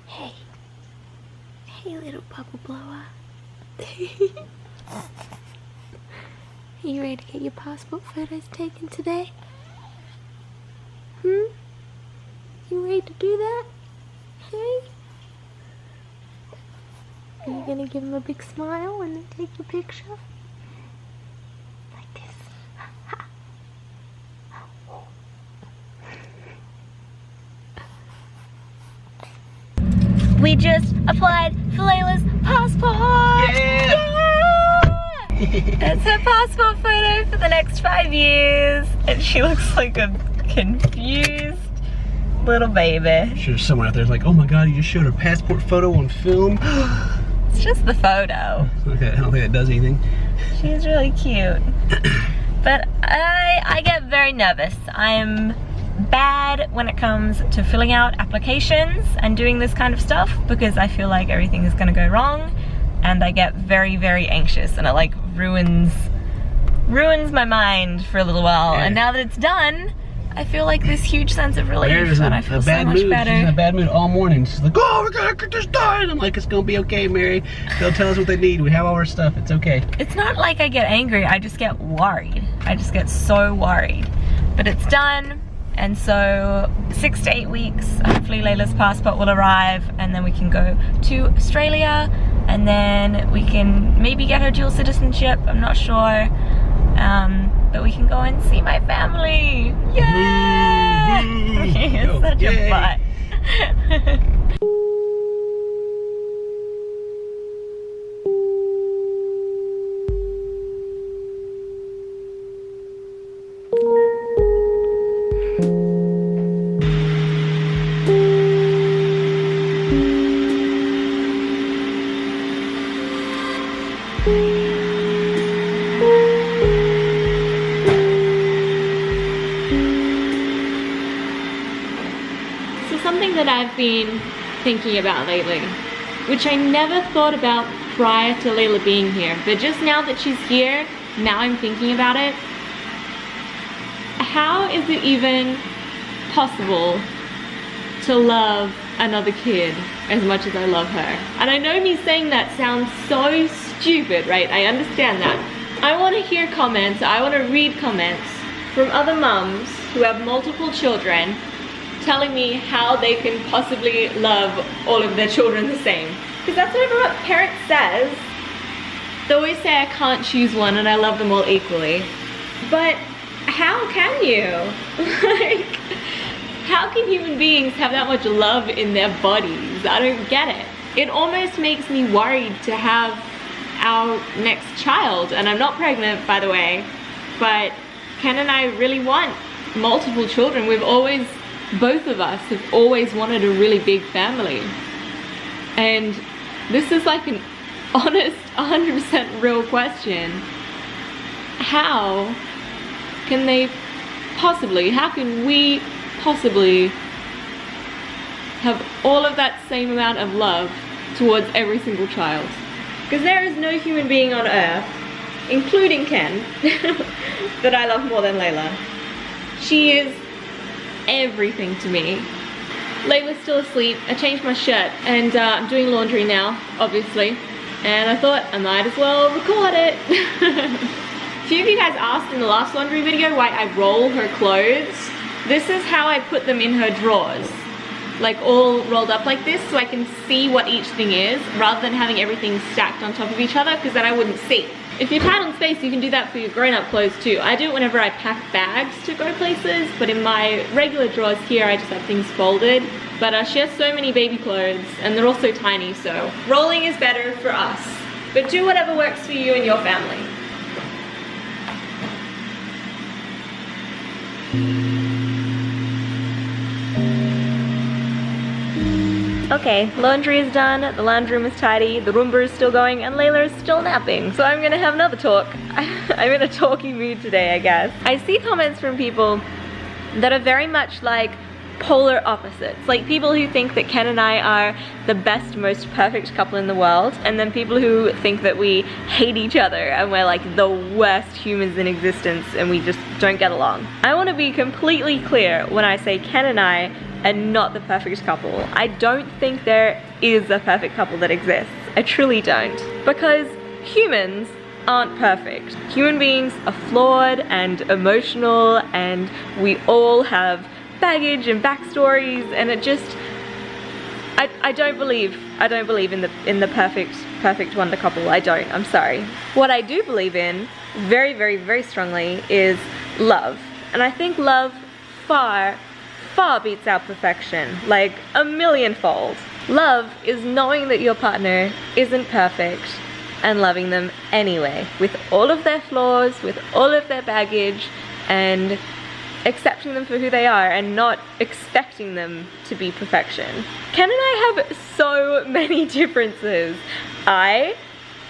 Hey. Hey, little bubble blower. Are you ready to get your passport photos taken today? You ready to do that? Hey? Are you gonna give him a big smile when they take your picture? Like this. We just applied for Layla's passport! Yeah! That's her passport photo for the next 5 years. And she looks like a confused little baby. I'm sure someone out there's like, oh my god, you just showed her passport photo on film. It's just the photo. Okay, I don't think that does anything. She's really cute. But I get very nervous. I'm bad when it comes to filling out applications and doing this kind of stuff because I feel like everything is gonna go wrong. And I get very, very anxious, and it like ruins my mind for a little while. Yeah. And now that it's done, I feel like this huge sense of relief, and I feel so much better. She's in a bad mood all morning. She's like, oh, we're gonna get this done. I'm like, it's gonna be okay, Mary. They'll tell us what they need. We have all our stuff. It's okay. It's not like I get angry. I just get worried. I just get so worried. But it's done. And so 6 to 8 weeks, hopefully Layla's passport will arrive, and then we can go to Australia, and then we can maybe get her dual citizenship, I'm not sure. But we can go and see my family. Yeah! It's such a butt. So something that I've been thinking about lately, which I never thought about prior to Layla being here, but just now that she's here, now I'm thinking about it. How is it even possible to love another kid as much as I love her? And I know me saying that sounds so stupid, right? I understand that. I want to hear comments, I want to read comments from other mums who have multiple children telling me how they can possibly love all of their children the same. Because that's what every parent says. They always say I can't choose one and I love them all equally. But how can you? Like, how can human beings have that much love in their bodies? I don't get it. It almost makes me worried to have our next child, and I'm not pregnant, by the way, but Ken and I really want multiple children. We've always, both of us have always wanted a really big family. And this is like an honest, 100% real question. How can they possibly, how can we possibly have all of that same amount of love towards every single child? Because there is no human being on earth, including Ken, that I love more than Layla. She is everything to me. Layla's still asleep. I changed my shirt and I'm doing laundry now, obviously. And I thought I might as well record it. A few of you guys asked in the last laundry video why I roll her clothes. This is how I put them in her drawers. Like all rolled up like this, so I can see what each thing is rather than having everything stacked on top of each other, because then I wouldn't see. If you're tight on space, you can do that for your grown-up clothes too. I do it whenever I pack bags to go places, but in my regular drawers here I just have things folded. But she has so many baby clothes and they're all so tiny, so rolling is better for us. But do whatever works for you and your family. Okay, laundry is done, the laundry room is tidy, the Roomba is still going, and Layla is still napping. So I'm gonna have another talk. I'm in a talking mood today, I guess. I see comments from people that are very much like polar opposites. Like people who think that Ken and I are the best, most perfect couple in the world, and then people who think that we hate each other and we're like the worst humans in existence and we just don't get along. I want to be completely clear when I say Ken and I and not the perfect couple. I don't think there is a perfect couple that exists. I truly don't. Because humans aren't perfect. Human beings are flawed and emotional, and we all have baggage and backstories, and it just, I don't believe in the perfect wonder couple. I don't. I'm sorry. What I do believe in very strongly is love. And I think love far beats out perfection, like a millionfold. Love is knowing that your partner isn't perfect and loving them anyway, with all of their flaws, with all of their baggage, and accepting them for who they are and not expecting them to be perfection. Ken and I have so many differences. I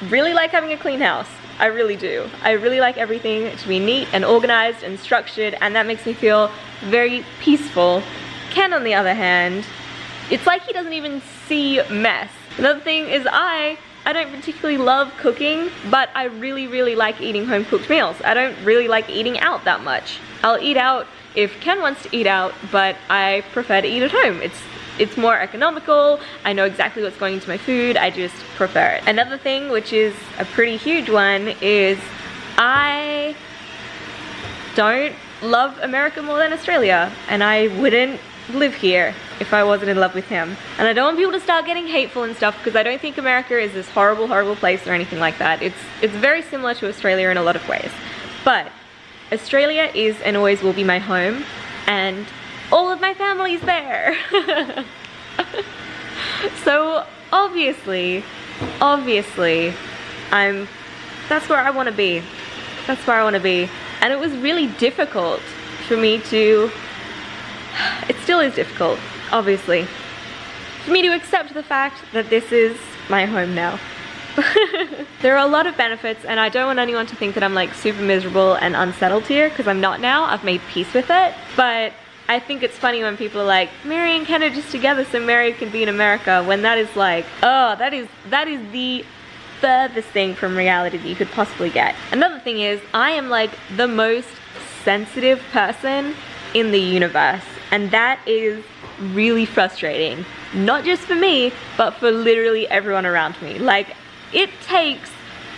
really like having a clean house. I really do. I really like everything to be neat and organized and structured, and that makes me feel very peaceful. Ken, on the other hand, it's like he doesn't even see mess. Another thing is I don't particularly love cooking, but I really like eating home cooked meals. I don't really like eating out that much. I'll eat out if Ken wants to eat out, but I prefer to eat at home. It's more economical. I know exactly what's going into my food. I just prefer it. Another thing, which is a pretty huge one, is I don't love America more than Australia, and I wouldn't live here if I wasn't in love with him. And I don't want people to start getting hateful and stuff, because I don't think America is this horrible place or anything like that. It's very similar to Australia in a lot of ways. But Australia is and always will be my home, and all of my family's there. So obviously, that's where I want to be. That's where I want to be. And it was really difficult for me to, it still is difficult, obviously, for me to accept the fact that this is my home now. There are a lot of benefits, and I don't want anyone to think that I'm like super miserable and unsettled here, because I'm not now. I've made peace with it. But I think it's funny when people are like, Mary and Ken are just together so Mary can be in America, when that is like, oh, that is the furthest thing from reality that you could possibly get. Another thing is, I am like the most sensitive person in the universe, and that is really frustrating. Not just for me, but for literally everyone around me. Like, it takes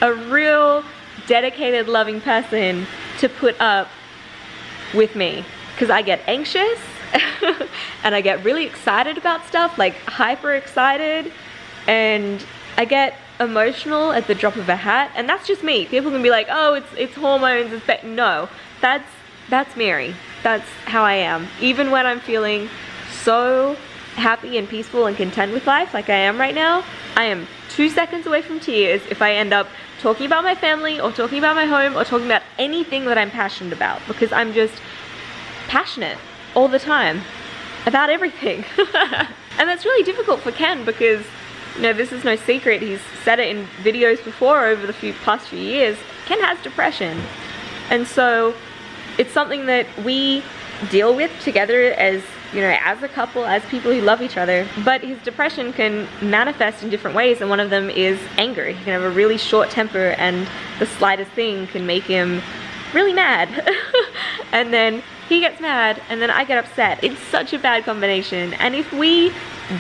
a real dedicated, loving person to put up with me, because I get anxious and I get really excited about stuff, like hyper excited, and I get emotional at the drop of a hat. And that's just me. People can be like, oh, it's hormones, no, that's Mary. That's how I am. Even when I'm feeling so happy and peaceful and content with life like I am right now, I am 2 seconds away from tears if I end up talking about my family or talking about my home or talking about anything that I'm passionate about, because I'm just passionate all the time about everything. And that's really difficult for Ken, because, you know, this is no secret, he's said it in videos before over the past few years, Ken has depression. And so it's something that we deal with together as, you know, as a couple, as people who love each other. But his depression can manifest in different ways, and one of them is anger. He can have a really short temper, and the slightest thing can make him really mad. And then he gets mad, and then I get upset. It's such a bad combination. And if we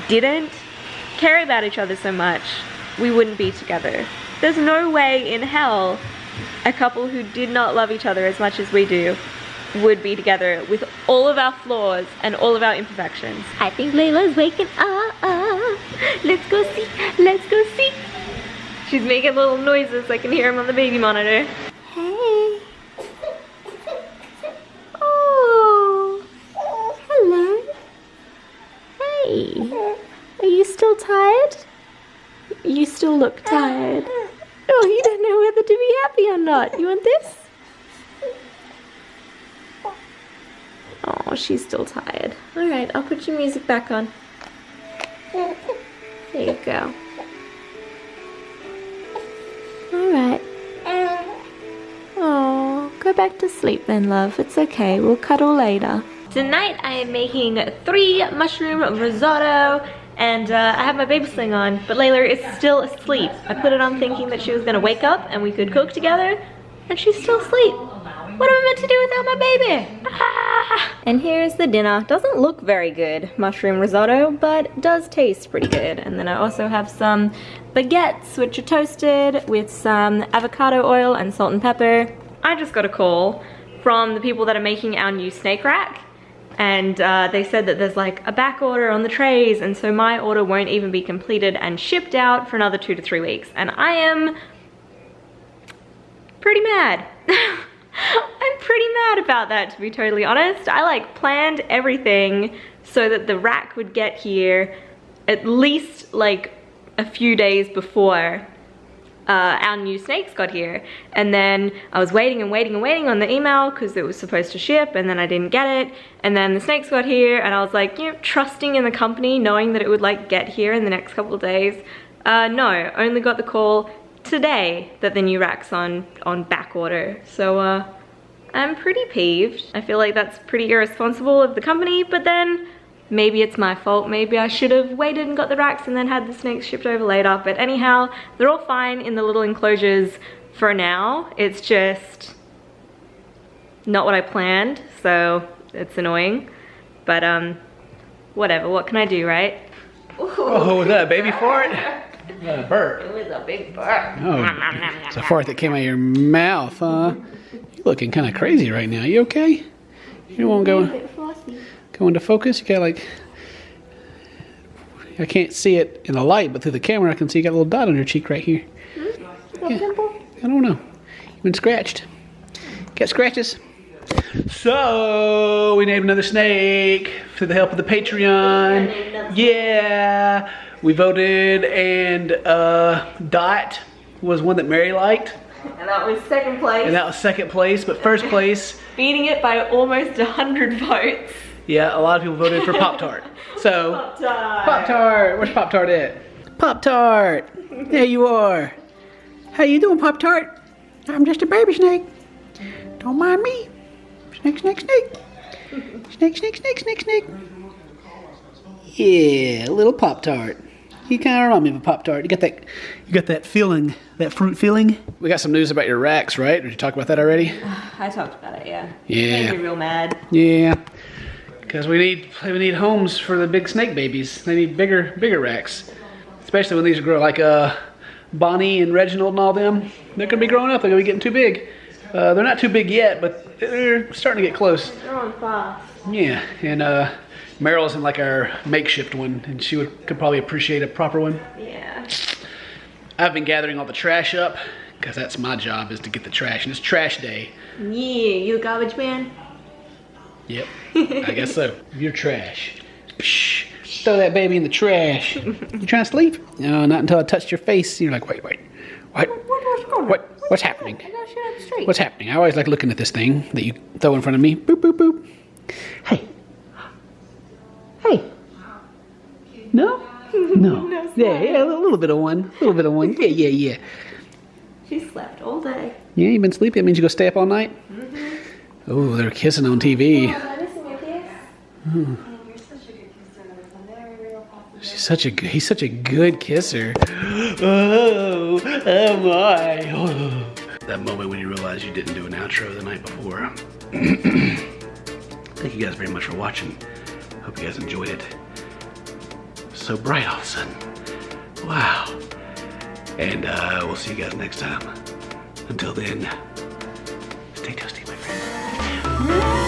didn't care about each other so much, we wouldn't be together. There's no way in hell a couple who did not love each other as much as we do would be together, with all of our flaws and all of our imperfections. I think Layla's waking up. Let's go see. Let's go see. She's making little noises. I can hear him on the baby monitor. Hey. Oh. Hello. Hey. Are you still tired? You still look tired. Oh, you don't know whether to be happy or not. You want this? Oh, she's still tired. Alright, I'll put your music back on. There you go. Alright. Oh, go back to sleep then, love. It's okay. We'll cuddle later. Tonight I am making 3 mushroom risotto, and I have my baby sling on, but Layla is still asleep. I put it on thinking that she was gonna wake up and we could cook together, and she's still asleep. What am I meant to do without my baby? Ah! And here's the dinner. Doesn't look very good, mushroom risotto, but does taste pretty good. And then I also have some baguettes, which are toasted with some avocado oil and salt and pepper. I just got a call from the people that are making our new snake rack. And they said that there's like a back order on the trays, and so my order won't even be completed and shipped out for another 2 to 3 weeks. And I am pretty mad. I'm pretty mad about that, to be totally honest. I like planned everything so that the rack would get here at least like a few days before our new snakes got here. And then I was waiting and waiting and waiting on the email because it was supposed to ship, and then I didn't get it. And then the snakes got here, and I was like, you know, trusting in the company, knowing that it would like get here in the next couple of days. No, only got the call today that the new rack's on back order. So I'm pretty peeved. I feel like that's pretty irresponsible of the company, but then maybe it's my fault. Maybe I should have waited and got the racks and then had the snakes shipped over later. But anyhow, they're all fine in the little enclosures for now. It's just not what I planned, so it's annoying. But whatever, what can I do, right? Ooh, oh, was that a baby fart? A bird. It was a big bird. Oh, it's a fart that came out of your mouth, huh? You're looking kind of crazy right now. You okay? You won't go into focus? You got like, I can't see it in the light, but through the camera I can see you got a little dot on your cheek right here. Yeah. I don't know. You've been scratched. Got scratches. So we named another snake through the help of the Patreon. Yeah. We voted, and Dot was one that Mary liked. And that was second place. And that was second place, but first place. Beating it by almost 100 votes. Yeah, a lot of people voted for Pop-Tart. So, Pop-Tart. Pop-Tart. Where's Pop-Tart at? Pop-Tart. There you are. How you doing, Pop-Tart? I'm just a baby snake. Don't mind me. Snake, snake, snake. Snake, snake, snake, snake, snake. Yeah, a little Pop-Tart. You kind of remind me of a Pop-Tart. You got that feeling, that fruit feeling. We got some news about your racks, right? Did you talk about that already? I talked about it, yeah. Yeah. Made me real mad. Yeah. Because we need homes for the big snake babies. They need bigger racks. Especially when these grow, like Bonnie and Reginald and all them. They're gonna be growing up. They're gonna be getting too big. They're not too big yet, but they're starting to get close. They're on fast. Yeah, and Meryl's in like our makeshift one, and she could probably appreciate a proper one. Yeah. I've been gathering all the trash up, because that's my job, is to get the trash, and it's trash day. Yeah, you a garbage man? Yep, I guess so. You're trash. Psh, throw that baby in the trash. You trying to sleep? No, not until I touched your face. You're like, wait. What's happening? I gotta shoot out the street. What's happening? I always like looking at this thing that you throw in front of me. Boop, boop, boop. Hey. No? No. Yeah, a little bit of one. Yeah. She slept all day. Yeah, you've been sleeping. That means you go stay up all night? Oh, they're kissing on TV. He's such a good kisser. Oh my. Oh. That moment when you realize you didn't do an outro the night before. Thank you guys very much for watching. Hope you guys enjoyed it. So bright all of a sudden. Wow. And we'll see you guys next time. Until then, stay toasty, my friend.